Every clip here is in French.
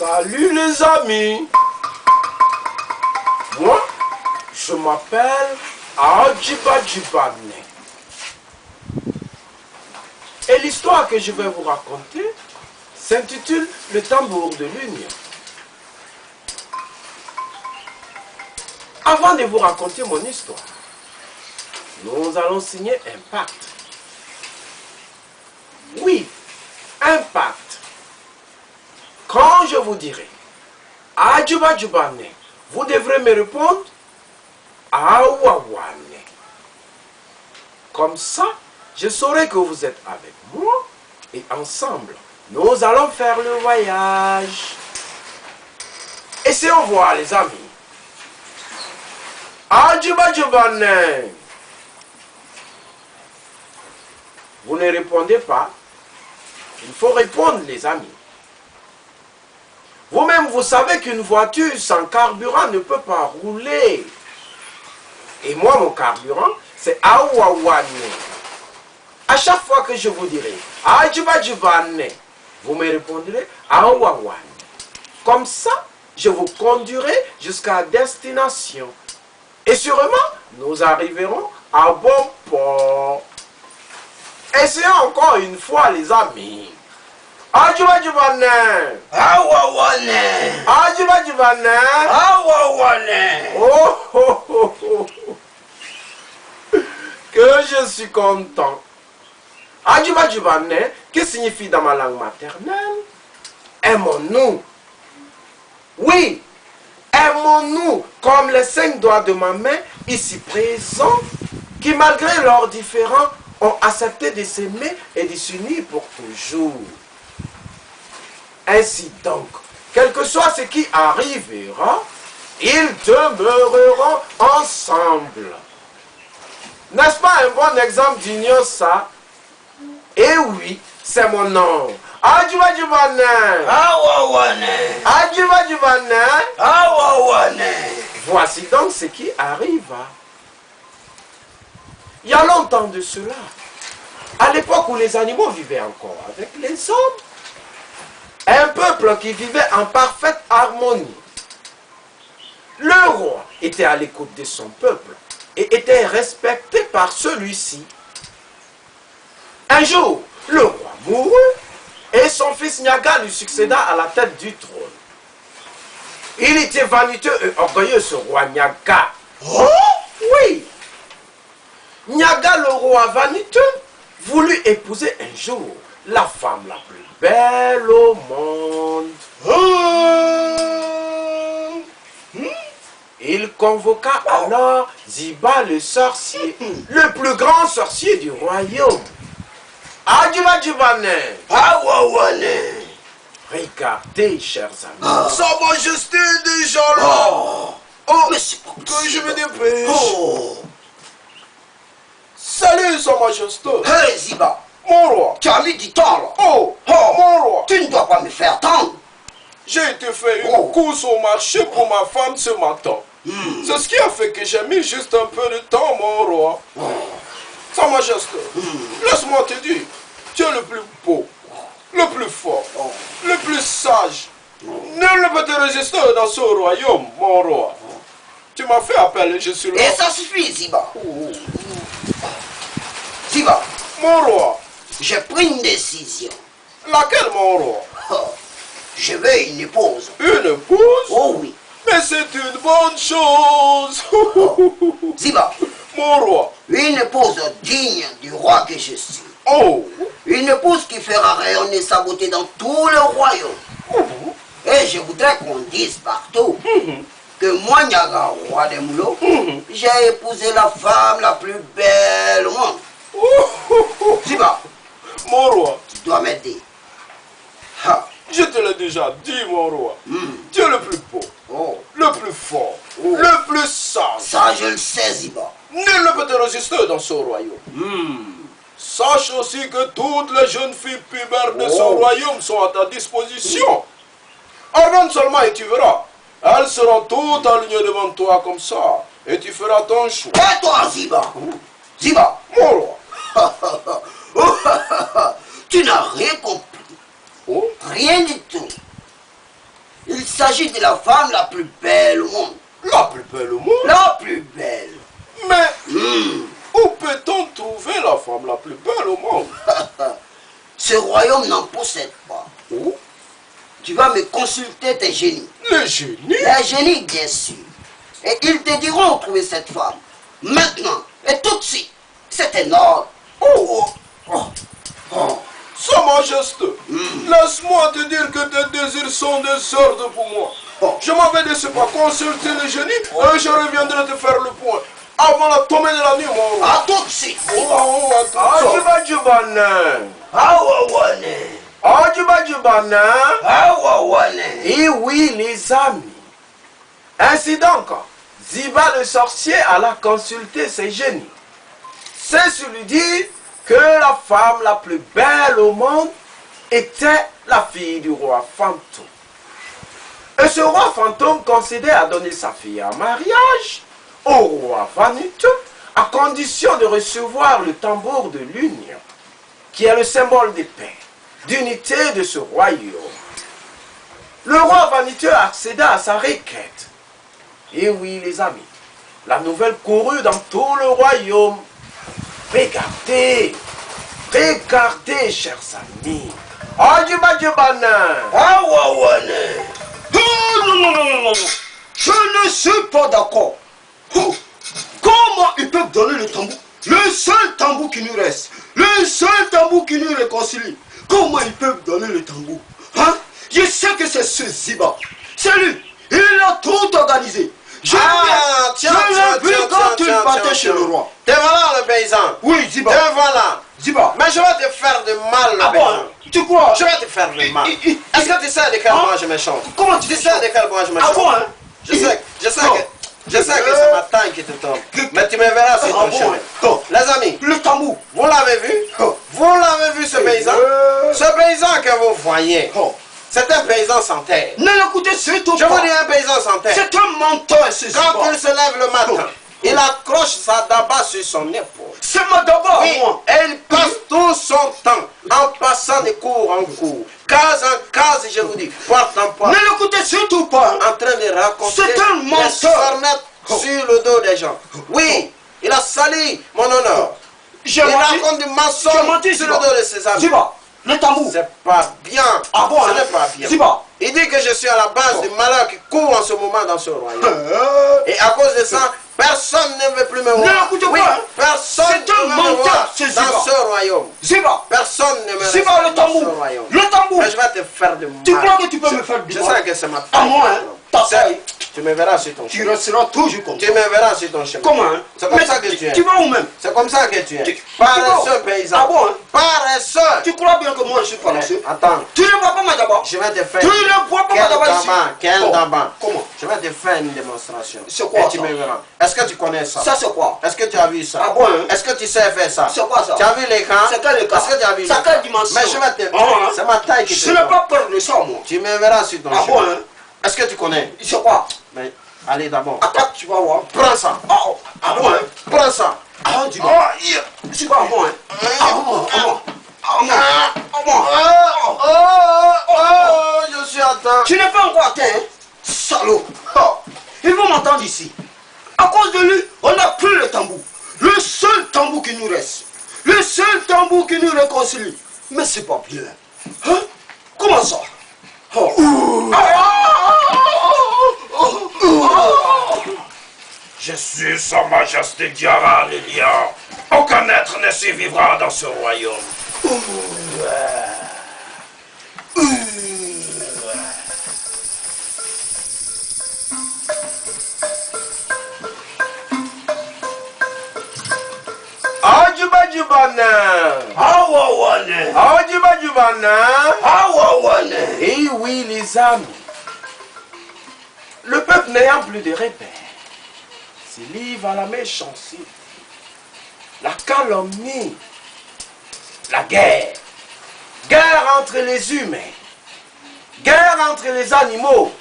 Salut les amis. Moi, je m'appelle Adjiba Djibane. Et l'histoire que je vais vous raconter s'intitule Le tambour de l'Union. Avant de vous raconter mon histoire, nous allons signer un pacte. Oui, un pacte. Quand je vous dirai Adjiba Djibane, vous devrez me répondre Awawane. Comme ça, je saurai que vous êtes avec moi et ensemble, nous allons faire le voyage. Essayons voir les amis. Adjiba Djibane. Vous ne répondez pas. Il faut répondre les amis. Vous-même, vous savez qu'une voiture sans carburant ne peut pas rouler. Et moi, mon carburant, c'est Awawane. À chaque fois que je vous dirai Adjiba Djibane, vous me répondrez Awawane. Comme ça, je vous conduirai jusqu'à destination. Et sûrement, nous arriverons à bon port. Essayons encore une fois, les amis. Adjiba Djibane. Awawane. Adjiba Djibane. Awawane. Oh, oh, oh, oh. Que je suis content. Adjiba Djibane, que signifie dans ma langue maternelle? Aimons-nous. Oui, aimons-nous comme les 5 doigts de ma main ici présents, qui malgré leurs différends ont accepté de s'aimer et de s'unir pour toujours. Ainsi donc, quel que soit ce qui arrivera, ils demeureront ensemble. N'est-ce pas un bon exemple d'union ça? Eh oui, c'est mon nom. Adjiba Djibane. Awawane. Adjiba Djibane. Awawane. Voici donc ce qui arriva. Il y a longtemps de cela, à l'époque où les animaux vivaient encore avec les hommes, un peuple qui vivait en parfaite harmonie. Le roi était à l'écoute de son peuple et était respecté par celui-ci. Un jour, le roi mourut et son fils Nyaga lui succéda à la tête du trône. Il était vaniteux et orgueilleux, ce roi Nyaga. Oh? Oui. Nyaga, le roi vaniteux, voulut épouser un jour la femme la plus belle au monde. Il convoqua alors Ziba le sorcier, le plus grand sorcier du royaume. Adjiba Djibane. Awawane. Regardez, chers amis. Sa Majesté est déjà là. Oh. Oh, Mais c'est pas que je possible. me dépêche. Oh. Salut, Sa Majesté. Hey Ziba, Mon roi. tu as mis du temps là. Oh, Oh. mon roi. Tu ne dois pas me faire attendre. J'ai été faire une Oh. course au marché pour ma femme ce matin. C'est ce qui a fait que j'ai mis juste un peu de temps, mon roi. Sa Majesté, laisse-moi te dire, tu es le plus beau, le plus fort, le plus sage. Nul ne peut te résister dans ce royaume, mon roi. Tu m'as fait appel et je suis là. Et ça suffit Ziba. Ziba, Mon roi, j'ai pris une décision. laquelle, mon roi? Oh. Je veux une épouse. Une épouse? Oh oui. Mais c'est une bonne chose. Ziba, Mon roi. une épouse digne du roi que je suis. Oh. Une épouse qui fera rayonner sa beauté dans tout le royaume. Et je voudrais qu'on dise partout que moi, Nyaga, roi des moulots, j'ai épousé la femme la plus belle au monde. Ziba, Mon roi, tu dois m'aider. Ha. je te l'ai déjà dit, mon roi. Tu es le plus beau, Oh. le plus fort, le plus sage. Ça, je le sais, Ziba. Nul ne peut te résister dans ce royaume. Sache aussi que toutes les jeunes filles pubères de ce royaume sont à ta disposition. Ordonne seulement et tu verras. Elles seront toutes alignées devant toi comme ça. Et tu feras ton choix. Et toi, Ziba. Ziba. Mon roi. Tu n'as rien compris. Oh. Rien du tout. s'agit de la femme la plus belle au monde. La plus belle au monde? La plus belle. Mais où peut-on trouver la femme la plus belle au monde? Ce royaume n'en possède pas. Où? Tu vas me consulter tes génies. Les génies? Les génies, bien sûr. Et ils te diront où trouver cette femme. Maintenant, et tout de suite. C'est énorme. Sa Majesté, laisse-moi te dire que tes désirs sont des ordres pour moi. Je m'en vais de ce pas consulter les génies et je reviendrai te faire le point. Avant la tombée de la nuit, mon roi. À tout de suite. Et oui, les amis. Ainsi donc, Ziba le sorcier alla consulter ses génies. C'est celui dit que la femme la plus belle au monde était la fille du roi fantôme. Et ce roi fantôme concédait à donner sa fille en mariage au roi vaniteux à condition de recevoir le tambour de l'union, qui est le symbole de paix, d'unité de ce royaume. Le roi vaniteux accéda à sa requête. Et oui, les amis, la nouvelle courut dans tout le royaume. Regardez, regardez, chers amis. Non. Je ne suis pas d'accord. Comment ils peuvent donner le tambour? Le seul tambour qui nous reste. Le seul tambour qui nous réconcilie. Comment ils peuvent donner le tambour? Hein? Je sais que c'est ce Ziba. C'est lui. Il a tout organisé. Je l'ai vu quand il partait chez le roi. Te voilà le paysan. Oui, Ziba. Te voilà. Ziba. Mais je vais te faire de mal, le paysan. Tu crois? Je vais te faire de mal. Est-ce que tu sais de quel bois je me chante? Comment Tu sais de quel bois je me chante? Je sais que c'est ma taille qui te tombe. Mais tu me verras sur ton chemin. Les amis, le tambour. vous l'avez vu? Vous l'avez vu, ce paysan? Ce paysan que vous voyez, c'est un paysan sans terre. Ne l'écoutez surtout pas. Je vous dis un paysan sans terre. C'est un menteur, ce Ziba. Quand il se lève le matin, il accroche sa daba sur son épaule. C'est ma daba, oui, moi. Et il passe tout son temps en passant de cours en cours, case en case, je vous dis, porte en porte. Ne l'écoutez surtout pas. En train de raconter c'est un menteur. des sornettes sur le dos des gens. Oui, il a sali mon honneur. Il raconte du mensonge sur le dos de ses amis. Ziba, le tambour. C'est pas bien. Ah bon, ce n'est pas bien. Ziba. Il dit que je suis à la base du malheur qui court en ce moment dans ce royaume. Et à cause de ça, personne ne veut plus me voir. Oui, personne ne veut me voir dans ce royaume. Ziba. Personne ne me respecte dans ce royaume. Le tambour. Mais je vais te faire de mal. Tu crois que tu peux me faire du mal? Je sais que c'est ma taille. À moi, hein. Ta taille. Tu me verras sur ton chemin. Tu resteras toujours comme ça. Tu me verras sur ton chemin. Comment, hein? C'est comme ça que tu es. Tu vas où même? C'est comme ça que tu es. Paresseux paysan. Ah bon, hein? Paresseux. Tu crois bien que moi je suis paresseux? Attends. Tu ne vois pas ma daba? Je vais te faire. Tu ne vois pas ma daba ici? Quel daba? Comment? Je vais te faire une démonstration. C'est quoi et ça? tu me verras. Est-ce que tu connais ça? Ça c'est quoi? Est-ce que tu as vu ça? Ah bon, hein? Est-ce que tu sais faire ça? C'est quoi ça? Tu as vu les camps? C'est quel camp? Est-ce que tu as vu les camps? C'est quelle dimension? Mais je vais te... Hein? C'est ma taille qui te Je n'ai pas peur de ça, moi. Tu me verras sur ton chemin. Ah bon, hein? Est-ce que tu connais? C'est quoi? Mais allez d'abord. Attaque, tu vas voir. Prends ça. Oh, ah bon, hein? Prends ça. Ah, dis-moi. C'est pas bon, hein? Ah bon, ah bon. Je suis atteint. Tu n'es pas encore atteint, hein? Salaud. Il faut m'entendre ici. À cause de lui, on n'a plus le tambour. Le seul tambour qui nous reste. Le seul tambour qui nous réconcilie. Mais c'est pas bien. Hein? Comment ça? Je suis Sa Majesté Diara le lion. Aucun être ne survivra dans ce royaume. Et oui, les amis, le peuple n'ayant plus de repères se livre à la méchanceté, la calomnie, la guerre. Guerre entre les humains, guerre entre les animaux,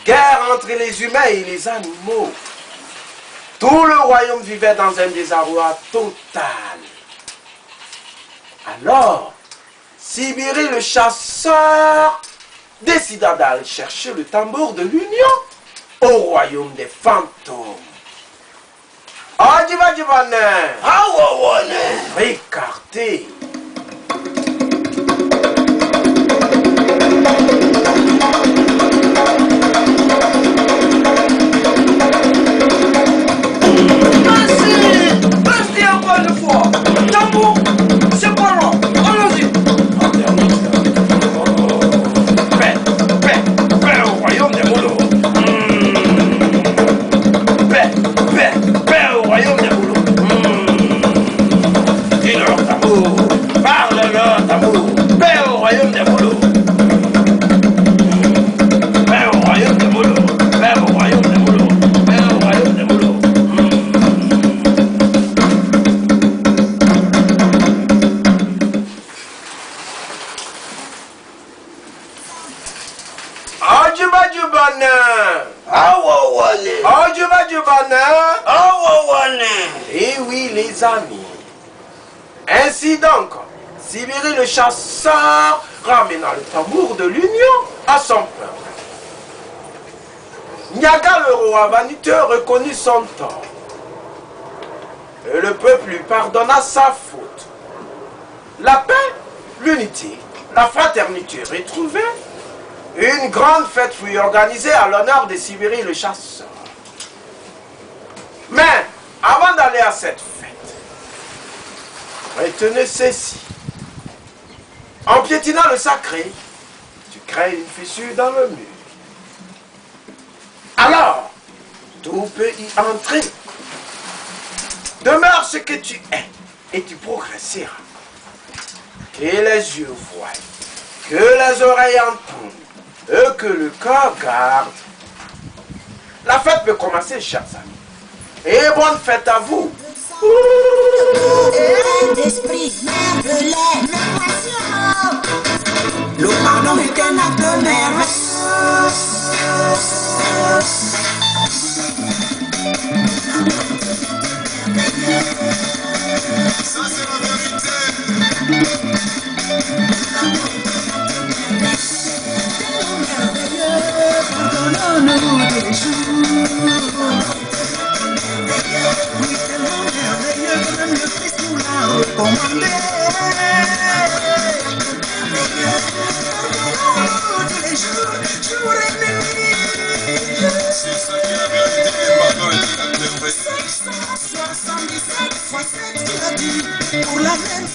guerre entre les humains et les animaux. Tout le royaume vivait dans un désarroi total. Alors, Sibiri le chasseur décida d'aller chercher le tambour de l'union au royaume des fantômes. Adjibadjibane, écarté. Restez encore une fois. Tambour, c'est pas loin. Allons-y. Paix au royaume des moulots. Paix au royaume des moulots. Dis-leur tambour, parle-leur tambour. Paix au royaume des moulots. Paix au royaume des moulots. Paix au royaume des moulots. Paix au royaume des moulots. Adjibadjibane, Adjibadjibane. Et oui, les amis. Ainsi donc, Sibiri le chasseur ramena le tambour de l'union à son peuple. Nyaga le roi vaniteux reconnut son tort. Et le peuple lui pardonna sa faute. La paix, l'unité, la fraternité retrouvée, une grande fête fut organisée à l'honneur de Sibiri le chasseur. Mais, avant d'aller à cette fête, retenez ceci. En piétinant le sacré, tu crées une fissure dans le mur. Alors, tout peut y entrer. Demeure ce que tu es et tu progresseras. Que les yeux voient, que les oreilles entendent et que le cœur garde. La fête peut commencer, chers amis. Et bonne fête à vous. D'esprit, merveilleux, passion. Le pardon est un acte de merveille. Ça c'est la vérité. Pardonne-nous des jours. Oui, tellement merveilleux que même le Christ nous l'a recommandé. Pardonne-nous tous les jours, jour et nuit. C'est ça qui est la vérité. Pardon est un acte merveilleux. 677 fois 7 qui a dit pour la même